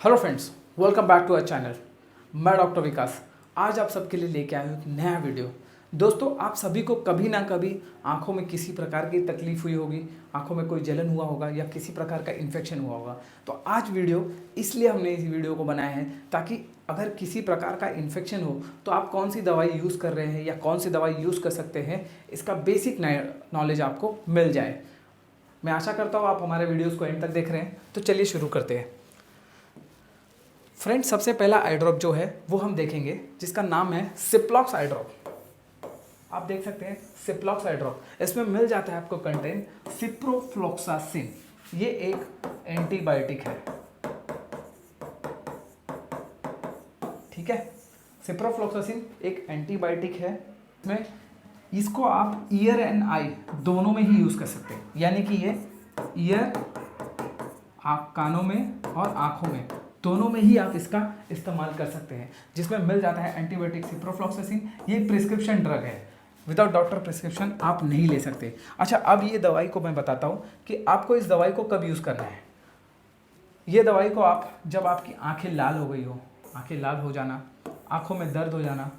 Hello friends, welcome back to our channel. मैं doctor Vikas आज आप सबके लिए लेके आया हूँ एक नया वीडियो। दोस्तों, आप सभी को कभी ना कभी आंखों में किसी प्रकार की तकलीफ हुई होगी, आंखों में कोई जलन हुआ होगा या किसी प्रकार का इन्फेक्शन हुआ होगा। तो आज वीडियो इसलिए हमने इस वीडियो को बनाया है ताकि अगर किसी प्रकार का इन्फेक्शन हो तो आप कौन सी दवाई यूज़ कर रहे हैं या कौन सी दवाई यूज़ कर सकते हैं, इसका बेसिक नॉलेज आपको मिल जाए। मैं आशा करता हूँ आप हमारे वीडियोज़ को एंड तक देख रहे हैं। तो चलिए शुरू करते हैं। फ्रेंड्स, सबसे पहला आई ड्रॉप जो है वो हम देखेंगे जिसका नाम है सिप्लॉक्स आई ड्रॉप। आप देख सकते हैं सिप्लॉक्स आई ड्रॉप, इसमें मिल जाता है आपको कंटेंट सिप्रोफ्लॉक्सासिन। ये एक एंटीबायोटिक है, ठीक है। सिप्रोफ्लॉक्सासिन एक एंटीबायोटिक है। इसमें इसको आप ईयर एंड आई दोनों में ही यूज़ कर सकते हैं, यानी कि ये ईयर कानों में और आँखों में दोनों में ही आप इसका इस्तेमाल कर सकते हैं। जिसमें मिल जाता है एंटीबायोटिक सिप्रोफ्लॉक्सासिन। ये एक प्रिस्क्रिप्शन ड्रग है, विदाउट डॉक्टर प्रिस्क्रिप्शन आप नहीं ले सकते। अच्छा, अब ये दवाई को मैं बताता हूँ कि आपको इस दवाई को कब यूज़ करना है। ये दवाई को आप जब आपकी आँखें लाल हो गई हो, आँखें लाल हो जाना, आँखों में दर्द हो जाना,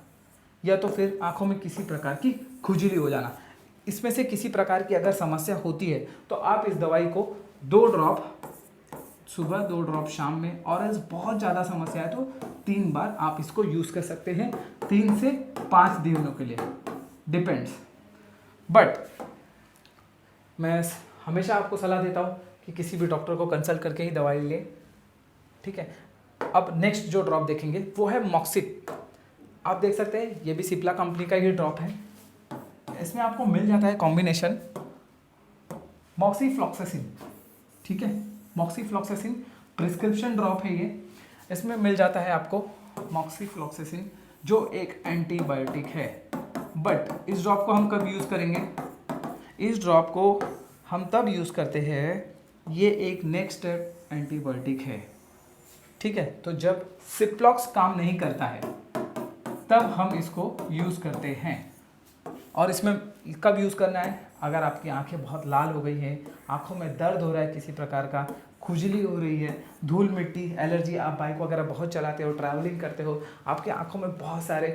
या तो फिर आँखों में किसी प्रकार की खुजली हो जाना, इसमें से किसी प्रकार की अगर समस्या होती है तो आप इस दवाई को 2 ड्रॉप सुबह, 2 ड्रॉप शाम में, और ऐसे बहुत ज़्यादा समस्या है तो 3 बार आप इसको यूज़ कर सकते हैं, 3 से 5 दिनों के लिए, डिपेंड्स। बट मैं हमेशा आपको सलाह देता हूँ कि किसी भी डॉक्टर को कंसल्ट करके ही दवाई लें, ठीक है। अब नेक्स्ट जो ड्रॉप देखेंगे वो है मॉक्सिक। आप देख सकते हैं ये भी सिप्ला कंपनी का ही ड्रॉप है। इसमें आपको मिल जाता है कॉम्बिनेशन मॉक्सीफ्लॉक्सासिन, ठीक है। मॉक्सीफ्लॉक्सासिन प्रिस्क्रिप्शन ड्रॉप है ये। इसमें मिल जाता है आपको मॉक्सीफ्लॉक्सासिन जो एक एंटीबायोटिक है। बट इस ड्रॉप को हम कब यूज़ करेंगे? इस ड्रॉप को हम तब यूज़ करते हैं, ये एक नेक्स्ट एंटीबायोटिक है, ठीक है। तो जब सिप्लॉक्स काम नहीं करता है तब हम इसको यूज़ करते हैं। और इसमें कब यूज़ करना है? अगर आपकी आंखें बहुत लाल हो गई हैं, आंखों में दर्द हो रहा है, किसी प्रकार का खुजली हो रही है, धूल मिट्टी एलर्जी, आप बाइक वगैरह बहुत चलाते हो, ट्रैवलिंग करते हो, आपके आंखों में बहुत सारे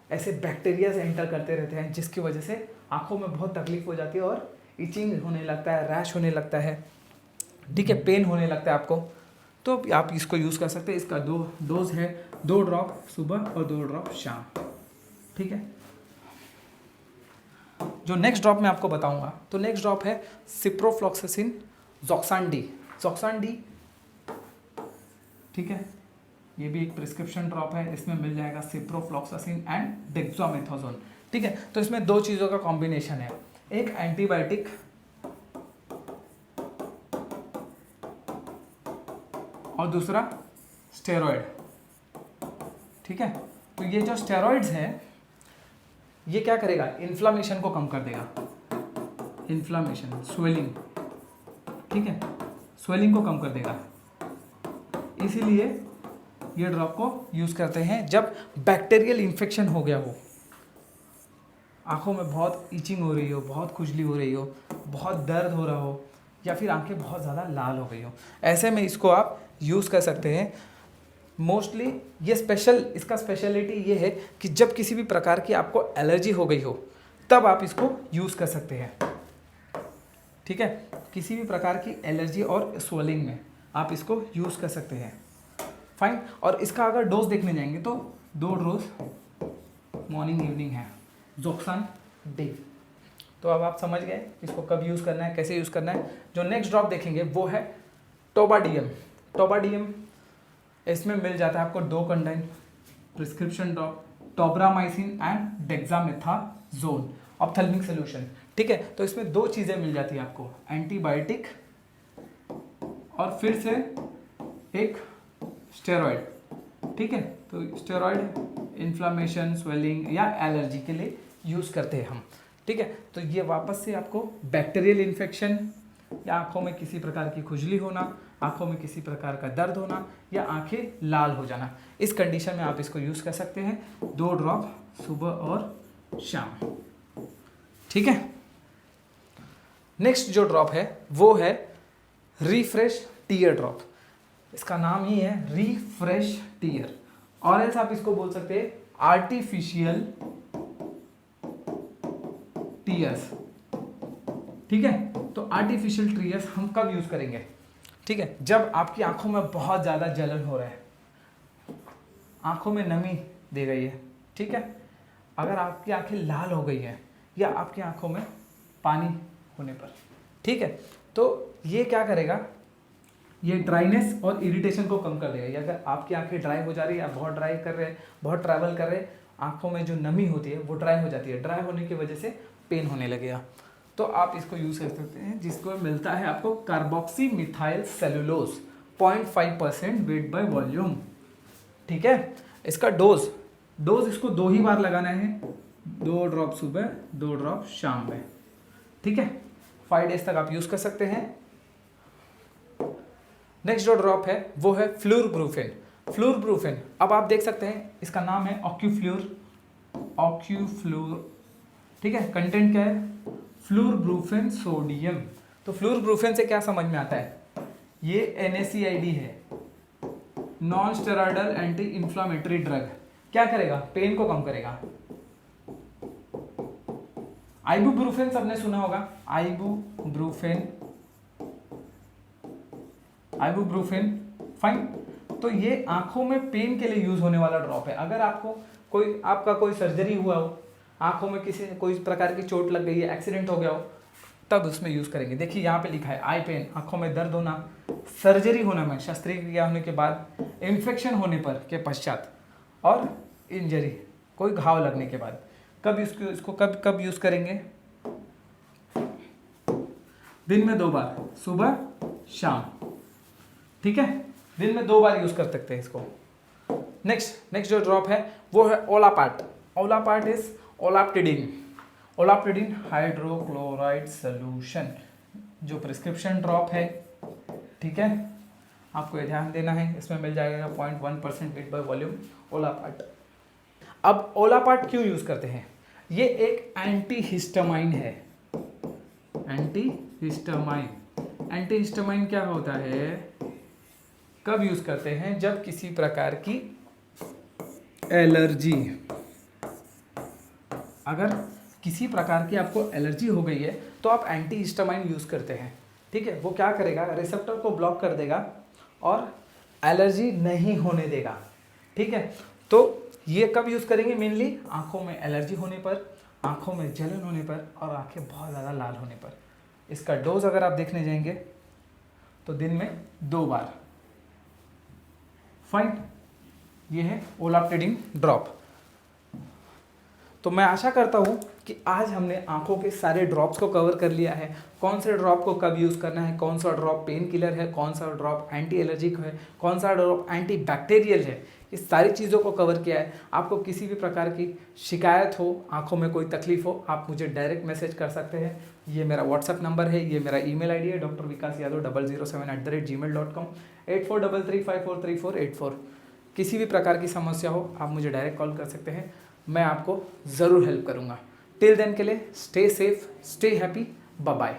ऐसे बैक्टीरियाज एंटर करते रहते हैं जिसकी वजह से आंखों में बहुत तकलीफ हो जाती है और इचिंग होने लगता है, रैश होने लगता है, ठीक है, पेन होने लगता है आपको। तो आप इसको यूज़ कर सकते हैं। इसका 2 डोज है, 2 ड्रॉप सुबह और 2 ड्रॉप शाम, ठीक है। जो नेक्स्ट ड्रॉप मैं आपको बताऊंगा तो नेक्स्ट ड्रॉप है सिप्रोफ्लॉक्सासिन ज़ोक्सान-डी। ज़ोक्सान-डी, ठीक है, ये भी एक प्रिस्क्रिप्शन ड्रॉप है। इसमें मिल जाएगा सिप्रोफ्लॉक्सासिन एंड डेक्सामेथासोन, ठीक है। तो इसमें 2 चीज़ों का कॉम्बिनेशन है, एक एंटीबायोटिक और दूसरा स्टेरॉयड, ठीक है। तो ये जो स्टेरॉइड्स हैं ये क्या करेगा? इन्फ्लामेशन को कम कर देगा, इन्फ्लामेशन, स्वेलिंग, ठीक है, स्वेलिंग को कम कर देगा। इसीलिए ये ड्रॉप को यूज़ करते हैं जब बैक्टीरियल इन्फेक्शन हो गया हो, आंखों में बहुत इचिंग हो रही हो, बहुत खुजली हो रही हो, बहुत दर्द हो रहा हो, या फिर आंखें बहुत ज़्यादा लाल हो गई हो, ऐसे में इसको आप यूज़ कर सकते हैं। मोस्टली ये इसका स्पेशलिटी ये है कि जब किसी भी प्रकार की आपको एलर्जी हो गई हो तब आप इसको यूज़ कर सकते हैं, ठीक है। किसी भी प्रकार की एलर्जी और स्वेलिंग में आप इसको यूज़ कर सकते हैं, फाइन। और इसका अगर डोज देखने जाएंगे तो 2 डोज मॉर्निंग इवनिंग है, ज़ोक्सान-डी। तो अब आप समझ गए इसको कब यूज़ करना है, कैसे यूज़ करना है। जो नेक्स्ट ड्रॉप देखेंगे वो है टोबाडियम। टोबाडियम, इसमें मिल जाता है आपको 2 content prescription drop, tobramycin and dexamethasone ophthalmic solution, ठीक है। तो इसमें 2 चीज़ें मिल जाती है आपको, एंटीबायोटिक और फिर से एक स्टेरॉयड, ठीक है। तो स्टेरॉयड इन्फ्लामेशन, स्वेलिंग या एलर्जी के लिए यूज़ करते हैं हम, ठीक है। तो ये वापस से आपको बैक्टीरियल इन्फेक्शन या आंखों में किसी प्रकार की खुजली होना, आंखों में किसी प्रकार का दर्द होना या आंखें लाल हो जाना, इस कंडीशन में आप इसको यूज़ कर सकते हैं, 2 ड्रॉप सुबह और शाम, ठीक है। नेक्स्ट जो ड्रॉप है वो है रिफ्रेश टीयर ड्रॉप। इसका नाम ही है रिफ्रेश टीयर, और एल्स आप इसको बोल सकते हैं आर्टिफिशियल टीयर्स। ठीक है, तो आर्टिफिशियल टीयर्स हम कब यूज करेंगे? ठीक है, जब आपकी आंखों में बहुत ज़्यादा जलन हो रहा है, आंखों में नमी दे गई है, ठीक है, अगर आपकी आंखें लाल हो गई है या आपकी आंखों में पानी होने पर, ठीक है, तो ये क्या करेगा, ये ड्राइनेस और इरिटेशन को कम कर देगा। या अगर आपकी आंखें ड्राई हो जा रही है, आप बहुत ड्राई कर रहे हैं, बहुत ट्रैवल कर रहे हैं, आंखों में जो नमी होती है वो ड्राई हो जाती है, ड्राई होने की वजह से पेन होने लगेगा, तो आप इसको यूज़ कर सकते हैं, जिसको मिलता है आपको carboxy methyl cellulose 0.5% weight by volume. ठीक है, इसका डोज इसको 2 ही बार लगाना है, 2 ड्रॉप सुबह 2 ड्रॉप शाम में। ठीक है, 5 डेज तक आप यूज कर सकते हैं। नेक्स्ट जो ड्रॉप है वो है फ्लूरब्रूफेन। अब आप देख सकते हैं इसका नाम है ऑक्यूफ्लूर। ठीक है, कंटेंट क्या है, फ्लूरब्रूफेन सोडियम। तो फ्लूरब्रूफेन से क्या समझ में आता है, ये NaCID है, non steroidal anti inflammatory drug. क्या करेगा, पेन को कम करेगा। आइबुप्रोफेन सबने सुना होगा, आइबुप्रोफेन फाइन। तो ये आंखों में पेन के लिए यूज होने वाला ड्रॉप है। अगर आपका कोई सर्जरी हुआ हो, आंखों में कोई प्रकार की चोट लग गई है, एक्सीडेंट हो गया हो, तब उसमें यूज करेंगे। देखिए यहाँ पे लिखा है आई पेन, आंखों में दर्द होना, सर्जरी होने में, शस्त्रक्रिया होने के बाद, इन्फेक्शन होने पर के पश्चात, और इंजरी, कोई घाव लगने के बाद। कब इसको कब यूज करेंगे, दिन में 2 बार, सुबह शाम। ठीक है, दिन में 2 बार यूज कर सकते हैं इसको। नेक्स्ट जो ड्रॉप है वो है ओलापार्ट इज ओलाप्टिडिन हाइड्रोक्लोराइड सोल्यूशन, जो प्रिस्क्रिप्शन ड्रॉप है। ठीक है, आपको ये ध्यान देना है, इसमें मिल जाएगा 0.1% वेट बाय वॉल्यूम ओलापार्ट। अब ओलापार्ट क्यों यूज करते हैं, ये एक एंटीहिस्टामाइन है। एंटीहिस्टामाइन क्या होता है, कब यूज करते हैं, जब किसी प्रकार की एलर्जी, अगर किसी प्रकार की आपको एलर्जी हो गई है तो आप एंटीहिस्टामाइन यूज करते हैं। ठीक है, वो क्या करेगा, रिसेप्टर को ब्लॉक कर देगा और एलर्जी नहीं होने देगा। ठीक है, तो ये कब यूज करेंगे, मेनली आंखों में एलर्जी होने पर, आंखों में जलन होने पर, और आंखें बहुत ज़्यादा लाल होने पर। इसका डोज अगर आप देखने जाएंगे तो दिन में 2 बार। फाइन, ये है ओलाप्टिडिन ड्रॉप। तो मैं आशा करता हूँ कि आज हमने आंखों के सारे ड्रॉप्स को कवर कर लिया है, कौन से ड्रॉप को कब यूज़ करना है, कौन सा ड्रॉप पेन किलर है, कौन सा ड्रॉप एंटी एलर्जिक है, कौन सा ड्रॉप एंटी बैक्टीरियल है, इस सारी चीज़ों को कवर किया है। आपको किसी भी प्रकार की शिकायत हो, आंखों में कोई तकलीफ हो, आप मुझे डायरेक्ट मैसेज कर सकते हैं। ये मेरा व्हाट्सअप नंबर है, ये मेरा ईमेल आईडी है drvikasyadav007@gmail.com 8433543484। किसी भी प्रकार की समस्या हो आप मुझे डायरेक्ट कॉल कर सकते हैं, मैं आपको ज़रूर हेल्प करूँगा। टिल देन के लिए stay safe, stay happy, bye bye.